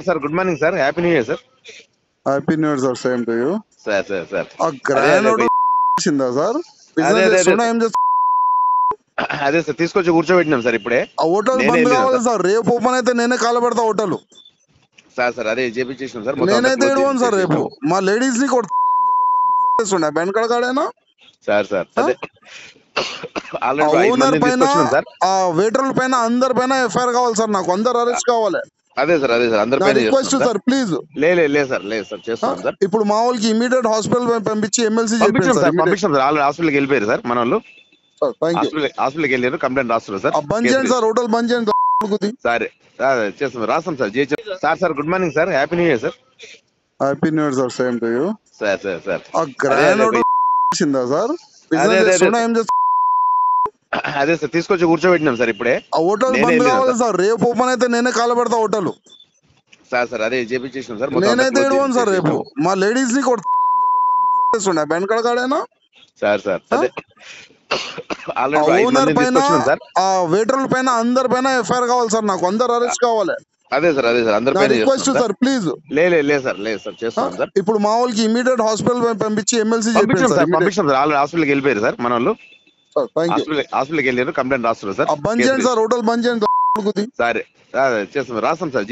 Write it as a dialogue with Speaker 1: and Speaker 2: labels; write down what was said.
Speaker 1: Sir good morning sir, happy new year sir.
Speaker 2: Happy new year sir, same to you.
Speaker 1: Sir
Speaker 2: ఆ grand వచ్చిందా sir? Business చేస్తున్నా, ఏం చేస్తున్నా?
Speaker 1: అదే sir తీసుకొచ్చి కూర్చోబెట్టినాం సార్ ఇప్పుడే.
Speaker 2: ఆ హోటల్ బంద్ కావాలి సార్, రేపు ఓపెన్ అయితే నేనే కాలబెడతా హోటల్.
Speaker 1: సార్ అదే చేపించేసినాం సార్.
Speaker 2: నేనైతే ఏడవను సార్, రేపు మా లేడీస్ ని కొడుతున్నా బెనకడగాడేనా
Speaker 1: సార్ అదే
Speaker 2: ఓనర్ పైన, ఆ వెయిటర్ల పైన, అందరి పైన ఎఫ్ఐఆర్ కావాలి సార్. నాకు అందరు అరెస్ట్ కావాలి.
Speaker 1: అదే సార్ అందరిపైన
Speaker 2: రిక్వెస్ట్ సార్, ప్లీజ్.
Speaker 1: లేదు సార్ చేస్తాం సార్.
Speaker 2: ఇప్పుడు మా వాళ్ళకి ఇమీడియట్ హాస్పిటల్ పంపించి ఎమ్మెల్సీ
Speaker 1: పంపించాం సార్. ఆల్రెడీ హాస్పిటల్కి వెళ్ళిపోయారు సార్ మన వాళ్ళు. హాస్పిటల్కి వెళ్ళారు, కంప్లైంట్ రాస్తున్నారు సార్.
Speaker 2: బంద్ చేయండి సార్, హోటల్ బంద్ చేయండి.
Speaker 1: సరే చేస్తాం, రాస్తాం sir. Sir good morning sir, happy new year sir.
Speaker 2: Happy new year sir, same to you.
Speaker 1: Sir
Speaker 2: ఆ గ్రాండ్ వచ్చిందా సార్? బిజినెస్ చేస్తున్నా, ఏం చేస్తున్నా?
Speaker 1: అదే సార్ తీసుకొచ్చి కూర్చోబెట్టినాం సార్ ఇప్పుడే.
Speaker 2: ఆ హోటల్ బంద్ కావాలి సార్, రేపు ఓపెన్ అయితే నేనే కాలబెడతా హోటల్.
Speaker 1: సార్ అదే చేపించేసినాం సార్.
Speaker 2: నేనైతే ఏడవను సార్, రేపు మా లేడీస్ ని కొడుతున్నా బెనకడగాడేనా?
Speaker 1: సార్ అదే
Speaker 2: ఓనర్ పైన, ఆ వెయిటర్ల పైన, అందరి పైన ఎఫ్ఐఆర్ కావాలి సార్. నాకు అందరు అరెస్ట్ కావాలి.
Speaker 1: అదే సార్ అందరిపైన
Speaker 2: రిక్వెస్ట్ సార్, ప్లీజ్.
Speaker 1: లేదు సార్ చేస్తాం సార్.
Speaker 2: ఇప్పుడు మా వాళ్ళకి ఇమీడియట్ హాస్పిటల్ పంపించి ఎమ్మెల్సీ
Speaker 1: పంపించాం సార్. ఆల్రెడీ హాస్పిటల్కి వెళ్ళిపోయారు సార్ మన వాళ్ళు. హాస్పిటల్కి వెళ్ళారు, కంప్లైంట్ రాస్తున్నారు సార్.
Speaker 2: బంద్ చేయండి సార్, హోటల్ బంద్ చేయండి.
Speaker 1: సరే చేస్తాం, రాస్తాం సార్.